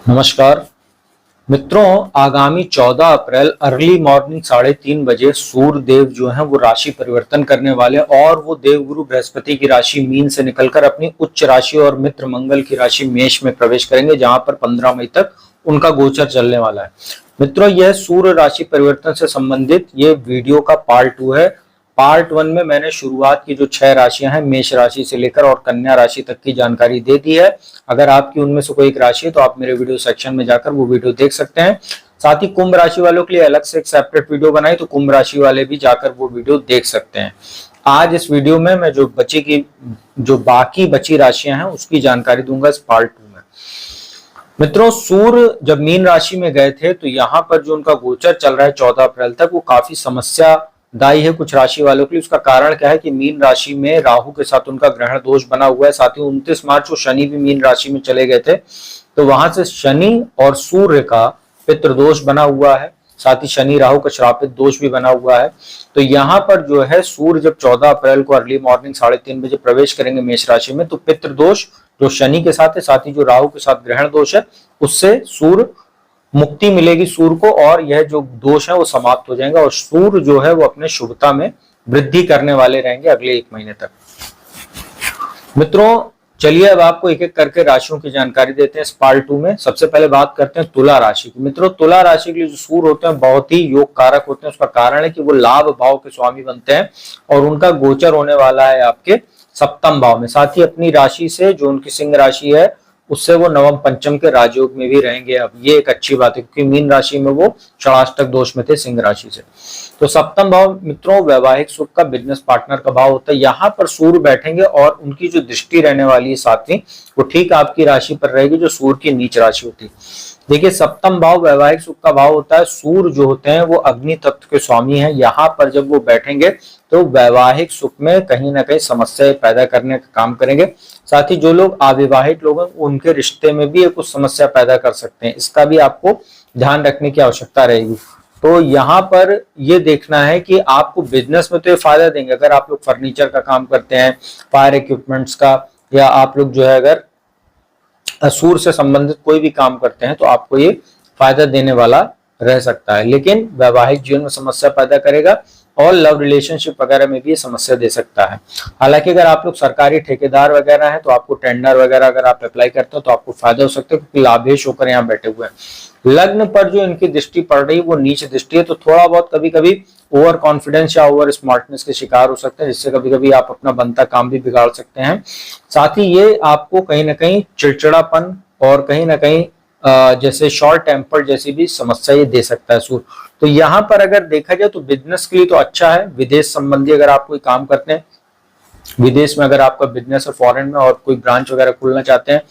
नमस्कार मित्रों, आगामी 14 अप्रैल अर्ली मॉर्निंग 3:30 बजे सूर्य देव जो हैं वो राशि परिवर्तन करने वाले और वो देवगुरु बृहस्पति की राशि मीन से निकलकर अपनी उच्च राशि और मित्र मंगल की राशि मेष में प्रवेश करेंगे, जहां पर 15 मई तक उनका गोचर चलने वाला है। मित्रों, यह सूर्य राशि परिवर्तन से संबंधित ये वीडियो का पार्ट 2 है। पार्ट 1 में मैंने शुरुआत की जो 6 राशियां हैं मेष राशि से लेकर और कन्या राशि तक की जानकारी दे दी है। अगर आपकी उनमें से कोई एक राशि है तो आप मेरे वीडियो सेक्शन में जाकर वो वीडियो देख सकते हैं। साथ ही कुंभ राशि वालों के लिए अलग से एक सेपरेट वीडियो बनाई, तो कुंभ राशि वाले भी जाकर वो वीडियो देख सकते हैं। आज इस वीडियो में मैं जो बाकी बची राशियां हैं उसकी जानकारी दूंगा इस पार्ट 2 में। मित्रों, सूर्य जब मीन राशि में गए थे तो यहाँ पर जो उनका गोचर चल रहा है 14 अप्रैल तक, वो काफी समस्यादायी है कुछ राशि वालों के लिए। उसका कारण क्या है कि मीन राशि में राहु के साथ उनका ग्रहण दोष बना हुआ है। साथ ही 29 मार्च को शनि भी मीन राशि में चले गए थे, तो वहां से शनि और सूर्य का पितृदोष बना हुआ है। साथ ही शनि राहु का श्रापित दोष भी बना हुआ है। तो यहाँ पर जो है सूर्य जब 14 अप्रैल को अर्ली मॉर्निंग 3:30 बजे प्रवेश करेंगे मेष राशि में, तो पितृदोष जो शनि के साथ है, साथ ही जो राहु के साथ ग्रहण दोष है, उससे सूर्य मुक्ति मिलेगी सूर्य को, और यह जो दोष है वो समाप्त हो जाएगा और सूर्य जो है वो अपने शुभता में वृद्धि करने वाले रहेंगे अगले 1 महीने तक। मित्रों, चलिए अब आपको एक एक करके राशियों की जानकारी देते हैं इस पार्ट 2 में। सबसे पहले बात करते हैं तुला राशि की। मित्रों, तुला राशि के लिए जो सूर्य होते हैं बहुत ही योग कारक होते हैं। उसका कारण है कि वो लाभ भाव के स्वामी बनते हैं और उनका गोचर होने वाला है आपके सप्तम भाव में। साथ ही अपनी राशि से जो उनकी सिंह राशि है उससे वो नवम पंचम के राजयोग में भी रहेंगे। अब ये एक अच्छी बात है क्योंकि मीन राशि में वो षडाष्टक दोष में थे सिंह राशि से। तो सप्तम भाव मित्रों वैवाहिक सुख का, बिजनेस पार्टनर का भाव होता है। यहाँ पर सूर्य बैठेंगे और उनकी जो दृष्टि रहने वाली है सातवीं, वो ठीक आपकी राशि पर रहेगी जो सूर्य की नीच राशि होती है। देखिए, सप्तम भाव वैवाहिक सुख का भाव होता है। सूर्य जो होते हैं वो अग्नि तत्व के स्वामी हैं। यहाँ पर जब वो बैठेंगे तो वैवाहिक सुख में कहीं ना कहीं समस्याएं पैदा करने का काम करेंगे। साथ ही जो लोग अविवाहित लोग हैं उनके रिश्ते में भी कुछ समस्या पैदा कर सकते हैं। इसका भी आपको ध्यान रखने की आवश्यकता रहेगी। तो यहाँ पर ये देखना है कि आपको बिजनेस में तो ये फायदा देंगे। अगर आप लोग फर्नीचर का काम करते हैं, फायर इक्विपमेंट्स का, या आप लोग जो है अगर सूर्य से संबंधित कोई भी काम करते हैं तो आपको ये फायदा देने वाला रह सकता है। लेकिन वैवाहिक जीवन में समस्या पैदा करेगा और लव रिलेशनशिप वगैरह में भी ये समस्या दे सकता है। हालांकि अगर आप लोग सरकारी ठेकेदार वगैरह हैं तो आपको टेंडर वगैरह अगर आप अप्लाई करते हो तो आपको फायदा हो सकता है क्योंकि लाभेश होकर यहाँ बैठे हुए हैं। लग्न पर जो इनकी दृष्टि पड़ रही है वो नीच दृष्टि है, तो थोड़ा बहुत कभी कभी ओवर कॉन्फिडेंस या ओवर स्मार्टनेस के शिकार हो सकते हैं, जिससे कभी कभी आप अपना बनता काम भी बिगाड़ सकते हैं। साथ ही ये आपको कहीं ना कहीं चिड़चिड़ापन और कहीं ना कहीं जैसे शॉर्ट टेम्पर जैसी भी समस्या ये दे सकता है सूर्य। तो यहाँ पर अगर देखा जाए तो बिजनेस के लिए तो अच्छा है। विदेश संबंधी अगर आप कोई काम करते हैं, विदेश में अगर आपका बिजनेस है, फॉरेन में और कोई ब्रांच वगैरह खोलना चाहते हैं,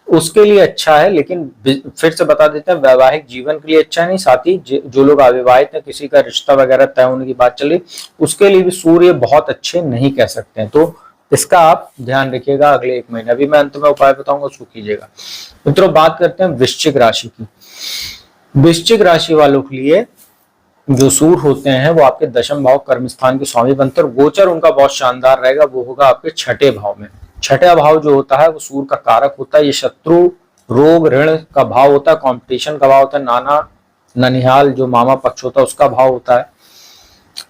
उसके लिए अच्छा है। लेकिन फिर से बता देते हैं, वैवाहिक जीवन के लिए अच्छा नहीं। साथ ही जो लोग अविवाहित हैं, किसी का रिश्ता वगैरह तय होने की बात चल रही, उसके लिए भी सूर्य बहुत अच्छे नहीं कह सकते हैं। तो इसका आप ध्यान रखिएगा अगले 1 महीने। अभी मैं अंत में उपाय बताऊंगा, उसको कीजिएगा। मित्रों, बात करते हैं वृश्चिक राशि की। वृश्चिक राशि वालों के लिए जो सूर्य होते हैं वो आपके दशम भाव कर्म स्थान के स्वामी बनते हैं और गोचर उनका बहुत शानदार रहेगा। वो होगा आपके छठे भाव में। छठा भाव जो होता है वो सूर्य का कारक होता है। ये शत्रु, रोग, ऋण का भाव होता है, कंपटीशन का भाव होता है, नाना ननिहाल जो मामा पक्ष होता है उसका भाव होता है,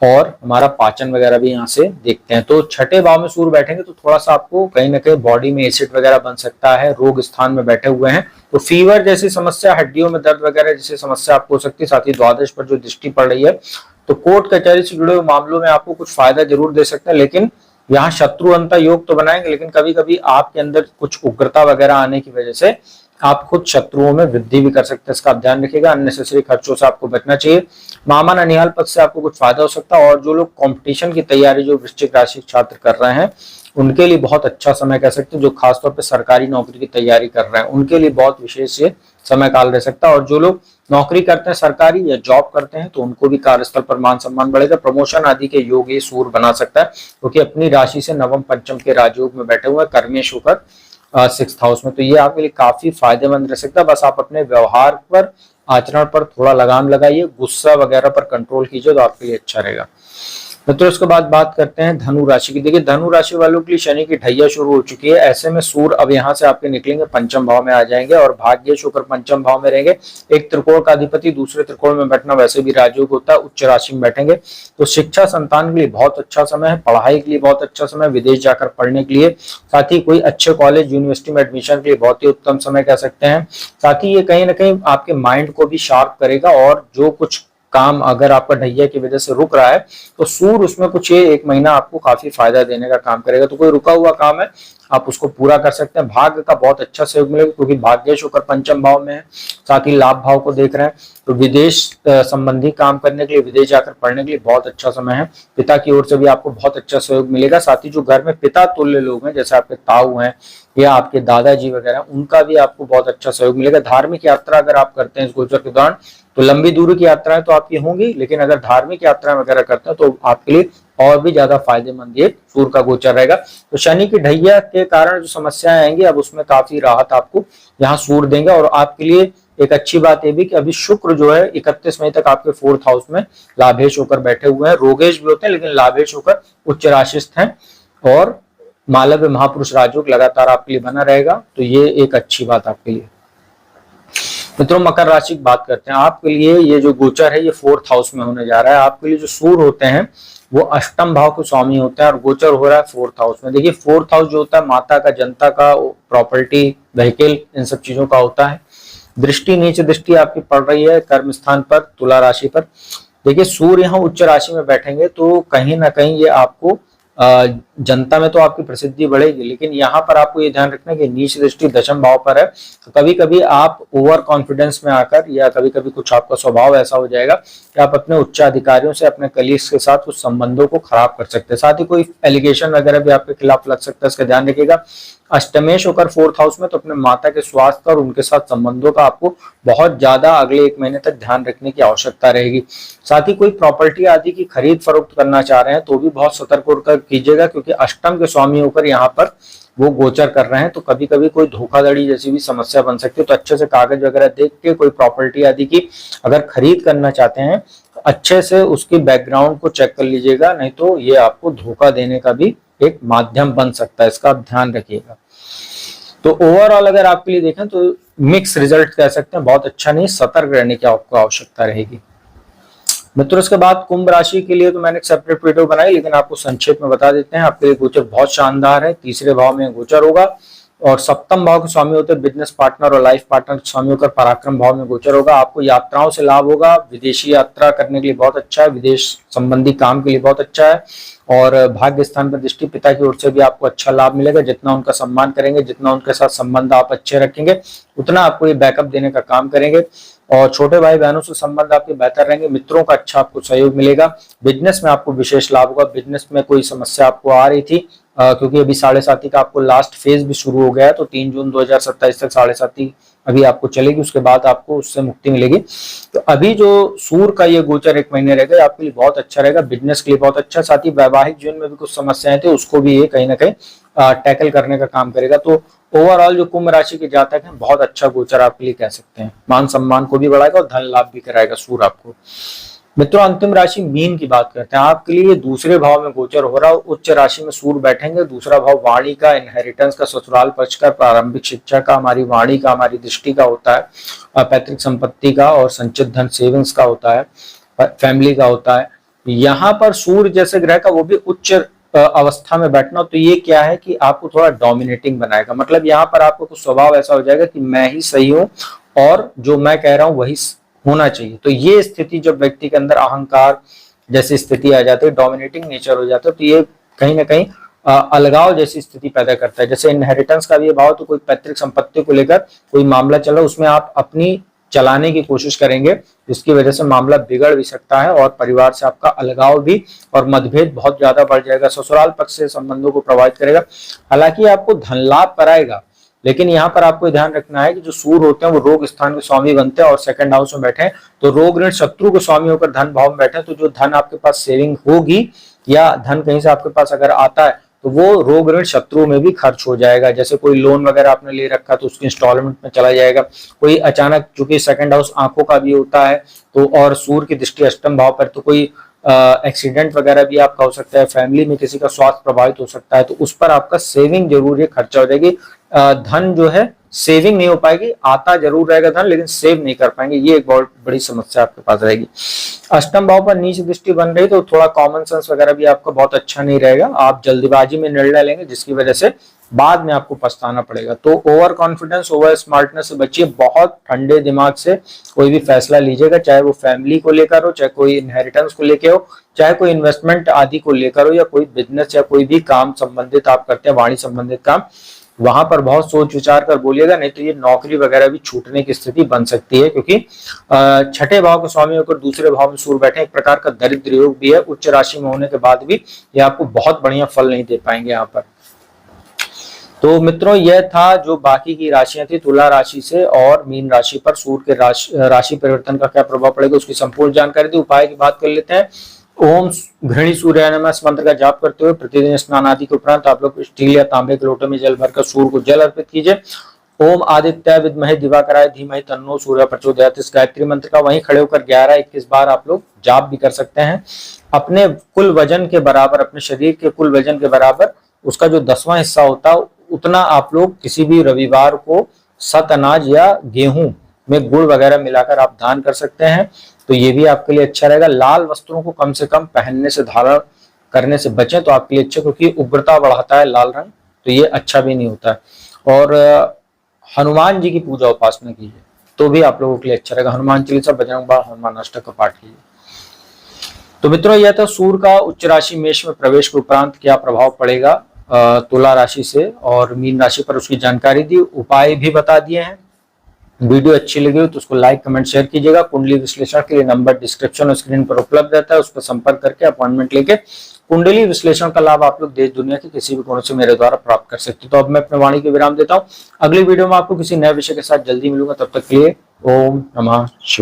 और हमारा पाचन वगैरह भी यहाँ से देखते हैं। तो छठे भाव में सूर्य बैठेंगे तो थोड़ा सा आपको कहीं ना कहीं बॉडी में एसिड वगैरह बन सकता है। रोग स्थान में बैठे हुए हैं तो फीवर जैसी समस्या, हड्डियों में दर्द वगैरह जैसी समस्या आपको हो सकती है। साथ ही द्वादश पर जो दृष्टि पड़ रही है तो कोर्ट कचहरी से जुड़े हुए मामलों में आपको कुछ फायदा जरूर दे सकता है। लेकिन यहाँ शत्रु अंता योग तो बनाएंगे, लेकिन कभी कभी आपके अंदर कुछ उग्रता वगैरह आने की वजह से आप खुद शत्रुओं में वृद्धि भी कर सकते हैं। इसका आप ध्यान रखिएगा। अननेसेसरी खर्चों से आपको बचना चाहिए। मामा ननिहाल पक्ष से आपको कुछ फायदा हो सकता है। और जो लोग कंपटीशन की तैयारी, जो वृश्चिक राशि छात्र कर रहे हैं, उनके लिए बहुत अच्छा समय कह सकते हैं। जो खासतौर पर सरकारी नौकरी की तैयारी कर रहे हैं उनके लिए बहुत विशेष ये समय काल रह सकता है। और जो लोग नौकरी करते हैं सरकारी या जॉब करते हैं तो उनको भी कार्यस्थल पर मान सम्मान बढ़ेगा। प्रमोशन आदि के योग ये सूर्य बना सकता है क्योंकि अपनी राशि से नवम पंचम के राजयोग में बैठे हुए कर्मेश होकर 6th हाउस में। तो ये आपके लिए काफी फायदेमंद रह सकता है। बस आप अपने व्यवहार पर, आचरण पर थोड़ा लगाम लगाइए, गुस्सा वगैरह पर कंट्रोल कीजिए तो आपके लिए अच्छा रहेगा। मित्रों इसके बाद बात करते हैं धनु राशि की। देखिए धनु राशि वालों के लिए शनि की ढैया शुरू हो चुकी है। ऐसे में सूर्य अब यहाँ से आपके निकलेंगे, पंचम भाव में आ जाएंगे और भाग्य शुक्र पंचम भाव में रहेंगे। एक त्रिकोण का अधिपति दूसरे त्रिकोण में बैठना वैसे भी राजयोग होता है, उच्च राशि में बैठेंगे। तो शिक्षा संतान के लिए बहुत अच्छा समय है, पढ़ाई के लिए बहुत अच्छा समय, विदेश जाकर पढ़ने के लिए, साथ ही कोई अच्छे कॉलेज यूनिवर्सिटी में एडमिशन के लिए बहुत ही उत्तम समय कह सकते हैं। साथ ही ये कहीं ना कहीं आपके माइंड को भी शार्प करेगा और जो कुछ काम अगर आपका ढैया की वजह से रुक रहा है तो सूर्य उसमें कुछ ये एक महीना आपको काफी फायदा देने का काम करेगा। तो कोई रुका हुआ काम है आप उसको पूरा कर सकते हैं। भाग्य का बहुत अच्छा सहयोग मिलेगा क्योंकि भाग्य शुक्र पंचम भाव में है, साथ ही लाभ भाव को देख रहे हैं। तो विदेश संबंधी काम करने के लिए, विदेश जाकर पढ़ने के लिए बहुत अच्छा समय है। पिता की ओर से भी आपको बहुत अच्छा सहयोग मिलेगा। साथ ही जो घर में पिता तुल्य लोग हैं जैसे आपके ताऊ हैं या आपके दादाजी वगैरह, उनका भी आपको बहुत अच्छा सहयोग मिलेगा। धार्मिक यात्रा अगर आप करते हैं इस गोचर के दौरान तो लंबी दूरी की यात्राएं तो आपकी होंगी, लेकिन अगर धार्मिक यात्राएं वगैरह करते हैं तो आपके लिए और भी ज्यादा फायदेमंद ये सूर्य का गोचर रहेगा। तो शनि की ढैया के कारण जो समस्याएं आएंगी अब उसमें काफी राहत आपको यहाँ सूर्य देंगे। और आपके लिए एक अच्छी बात ये भी कि अभी शुक्र जो है 31 मई तक आपके 4th हाउस में लाभेश होकर बैठे हुए हैं। रोगेश भी होते हैं लेकिन लाभेश होकर उच्च राशिस्थ हैं और मालव्य महापुरुष राजयोग लगातार आपके लिए बना रहेगा। तो ये एक अच्छी बात आपके लिए। मित्रों मकर राशि की बात करते हैं। आपके लिए ये जो गोचर है ये 4th हाउस में होने जा रहा है। आपके लिए जो सूर्य होते हैं वो अष्टम भाव के स्वामी होते हैं और गोचर हो रहा है 4th हाउस में। देखिए 4th हाउस जो होता है माता का, जनता का, प्रॉपर्टी, व्हीकल, इन सब चीजों का होता है। दृष्टि, नीच दृष्टि आपकी पड़ रही है कर्म स्थान पर, तुला राशि पर। देखिए सूर्य यहाँ उच्च राशि में बैठेंगे तो कहीं ना कहीं ये आपको जनता में तो आपकी प्रसिद्धि बढ़ेगी, लेकिन यहाँ पर आपको ये ध्यान रखना कि नीच दृष्टि दशम भाव पर है। तो कभी कभी आप ओवर कॉन्फिडेंस में आकर या कभी कभी कुछ आपका स्वभाव ऐसा हो जाएगा कि आप अपने उच्च अधिकारियों से, अपने कलीग्स के साथ कुछ संबंधों को खराब कर सकते हैं। साथ ही कोई एलिगेशन वगैरह भी आपके खिलाफ लग सकता है, इसका ध्यान रखिएगा। अष्टमेश होकर 4th हाउस में तो अपने माता के स्वास्थ्य और उनके साथ संबंधों का आपको बहुत ज्यादा अगले 1 महीने तक ध्यान रखने की आवश्यकता रहेगी। साथ ही कोई प्रॉपर्टी आदि की खरीद फरोख्त करना चाह रहे हैं तो भी बहुत सतर्क होकर कीजिएगा क्योंकि अष्टम के स्वामी होकर यहाँ पर वो गोचर कर रहे हैं। तो कभी कभी कोई धोखाधड़ी जैसी भी समस्या बन सकती है। तो अच्छे से कागज वगैरह देख के कोई प्रॉपर्टी आदि की अगर खरीद करना चाहते हैं तो अच्छे से उसकी बैकग्राउंड को चेक कर लीजिएगा, नहीं तो ये आपको धोखा देने का भी एक माध्यम बन सकता है, इसका आप ध्यान रखिएगा। तो ओवरऑल अगर आपके लिए देखें तो मिक्स रिजल्ट कह सकते हैं, बहुत अच्छा नहीं, सतर्क रहने की आपको आवश्यकता रहेगी। मित्रों इसके बाद कुंभ राशि के लिए तो मैंने एक सेपरेट वीडियो बनाई, लेकिन आपको संक्षेप में बता देते हैं। आपके लिए गोचर बहुत शानदार है। तीसरे भाव में गोचर होगा और सप्तम भाव के स्वामी होते हैं बिजनेस पार्टनर और लाइफ पार्टनर के स्वामी होकर पराक्रम भाव में गोचर होगा। आपको यात्राओं से लाभ होगा। विदेशी यात्रा करने के लिए बहुत अच्छा है, विदेश संबंधी काम के लिए बहुत अच्छा है और भाग्य स्थान पर दृष्टि, पिता की ओर से भी आपको अच्छा लाभ मिलेगा। जितना उनका सम्मान करेंगे, जितना उनके साथ संबंध आप अच्छे रखेंगे, उतना आपको ये बैकअप देने का काम करेंगे और छोटे भाई बहनों से संबंध आपके बेहतर रहेंगे। मित्रों का अच्छा आपको सहयोग मिलेगा। बिजनेस में आपको विशेष लाभ होगा। बिजनेस में कोई समस्या आपको आ रही थी क्योंकि अभी 7.5 का आपको लास्ट फेज भी शुरू हो गया है, तो 3 जून 2027 तक 7.5 अभी आपको चलेगी, उसके बाद आपको उससे मुक्ति मिलेगी। तो अभी जो सूर्य का ये गोचर 1 महीने रहेगा आपके लिए बहुत अच्छा रहेगा, बिजनेस के लिए बहुत अच्छा। साथ ही वैवाहिक जीवन में भी कुछ समस्याएं थी उसको भी ये कहीं ना कहीं टैकल करने का काम करेगा। तो ओवरऑल जो कुंभ राशि के जातक हैं बहुत अच्छा गोचर आपके लिए कह सकते हैं। मान सम्मान को भी बढ़ाएगा और धन लाभ भी कराएगा सूर्य आपको। मित्रों अंतिम राशि मीन की बात करते हैं। आपके लिए दूसरे भाव में गोचर हो रहा है, उच्च राशि में सूर्य बैठेंगे। दूसरा भाव वाणी का, इनहेरिटेंस का, ससुराल पक्ष का, प्रारंभिक शिक्षा का, हमारी वाणी का, हमारी दृष्टि का होता है, पैतृक संपत्ति का और संचित धन सेविंग्स का होता है, फैमिली का होता है। यहाँ पर सूर्य जैसे ग्रह का वो भी उच्च अवस्था में बैठना, तो ये क्या है कि आपको थोड़ा डोमिनेटिंग बनाएगा। मतलब यहाँ पर आपको कुछ स्वभाव ऐसा हो जाएगा कि मैं ही सही हूँ और जो मैं कह रहा हूँ वही होना चाहिए। तो ये स्थिति जब व्यक्ति के अंदर अहंकार जैसी स्थिति आ जाती है, डोमिनेटिंग नेचर हो जाता है, तो ये कहीं ना कहीं अलगाव जैसी स्थिति पैदा करता है। जैसे इनहेरिटेंस का भी भाव, तो कोई पैतृक संपत्ति को लेकर कोई मामला चल रहा है, उसमें आप अपनी चलाने की कोशिश करेंगे, जिसकी वजह से मामला बिगड़ भी सकता है और परिवार से आपका अलगाव भी और मतभेद बहुत ज्यादा बढ़ जाएगा। ससुराल पक्ष से संबंधों को प्रभावित करेगा। हालांकि आपको धन लाभ कराएगा, लेकिन यहाँ पर आपको ध्यान रखना है कि जो सूर्य होते हैं वो रोग स्थान के स्वामी बनते हैं और सेकंड हाउस में बैठे हैं, तो रोग ऋण शत्रु के स्वामी होकर धन भाव में बैठे हैं। तो जो धन आपके पास सेविंग होगी या धन कहीं से आपके पास अगर आता है तो वो रोग ऋण शत्रु में भी खर्च हो जाएगा। जैसे कोई लोन वगैरह आपने ले रखा तो उसकी इंस्टॉलमेंट में चला जाएगा। कोई अचानक, चूंकि सेकंड हाउस आंखों का भी होता है तो और सूर्य की दृष्टि अष्टम भाव पर, तो कोई एक्सीडेंट वगैरह भी आपका हो सकता है, फैमिली में किसी का स्वास्थ्य प्रभावित हो सकता है, तो उस पर आपका सेविंग जरूर, ये खर्चा हो जाएगी। धन जो है सेविंग नहीं हो पाएगी, आता जरूर रहेगा धन लेकिन सेव नहीं कर पाएंगे, ये एक बहुत बड़ी समस्या आपके पास रहेगी। अष्टम भाव पर नीच दृष्टि बन रही तो थोड़ा कॉमन सेंस वगैरह भी आपका बहुत अच्छा नहीं रहेगा, आप जल्दीबाजी में निर्णय लेंगे जिसकी वजह से बाद में आपको पछताना पड़ेगा। तो ओवर कॉन्फिडेंस, ओवर स्मार्टनेस से बचिए, बहुत ठंडे दिमाग से कोई भी फैसला लीजिएगा, चाहे वो फैमिली को लेकर हो, चाहे कोई इनहेरिटेंस को लेकर हो, चाहे कोई इन्वेस्टमेंट आदि को लेकर हो, या कोई बिजनेस या कोई भी काम संबंधित आप करते हैं, वाणी संबंधित काम, वहां पर बहुत सोच विचार कर बोलिएगा, नहीं तो ये नौकरी वगैरह भी छूटने की स्थिति बन सकती है, क्योंकि छठे भाव के स्वामी होकर दूसरे भाव में सूर्य बैठे, एक प्रकार का दरिद्र योग भी है, उच्च राशि में होने के बाद भी ये आपको बहुत बढ़िया फल नहीं दे पाएंगे यहाँ पर। तो मित्रों यह था जो बाकी की राशियां थी तुला राशि से और मीन राशि पर सूर्य के राशि परिवर्तन का क्या प्रभाव पड़ेगा उसकी संपूर्ण जानकारी थी। उपाय की बात कर लेते हैं। ओम घृणी सूर्याय नमः इस मंत्र का जाप करते हुए प्रतिदिन स्नान आदि के उपरांत आप लोग स्टील या तांबे के लोटे में जल भरकर सूर्य को जल अर्पित कीजिए। ओम आदित्य विद्महे दिवाकराय धीमहि तन्नो सूर्य प्रचोदयात् इस गायत्री मंत्र का वहीं खड़े होकर 11-21 बार आप लोग जाप भी कर सकते हैं। अपने कुल वजन के बराबर, अपने शरीर के कुल वजन के बराबर उसका जो 10वां हिस्सा होता है उतना आप लोग किसी भी रविवार को सत अनाज या गेहूं में गुड़ वगैरह मिलाकर आप दान कर सकते हैं, तो ये भी आपके लिए अच्छा रहेगा। लाल वस्त्रों को कम से कम पहनने से, धारण करने से बचें तो आपके लिए अच्छा, क्योंकि उग्रता बढ़ाता है लाल रंग, तो ये अच्छा भी नहीं होता है। और हनुमान जी की पूजा उपासना कीजिए तो भी आप लोगों के लिए अच्छा रहेगा। हनुमान चालीसा, बजरंग बाण, हनुमान अष्टक का पाठ कीजिए। तो मित्रों यह था सूर्य का उच्च राशि मेष में प्रवेश के उपरांत क्या प्रभाव पड़ेगा तुला राशि से और मीन राशि पर, उसकी जानकारी दी, उपाय भी बता दिए हैं। वीडियो अच्छी लगी हो तो उसको लाइक कमेंट शेयर कीजिएगा। कुंडली विश्लेषण के लिए नंबर डिस्क्रिप्शन और स्क्रीन पर उपलब्ध रहता है, उस पर संपर्क करके अपॉइंटमेंट लेके कुंडली विश्लेषण का लाभ आप लोग देश दुनिया के किसी भी कोने से मेरे द्वारा प्राप्त कर सकते। तो अब मैं अपने वाणी के विराम देता हूँ। अगली वीडियो में आपको किसी नए विषय के साथ जल्दी मिलूंगा, तब तक के लिए ओम नमः शिवाय।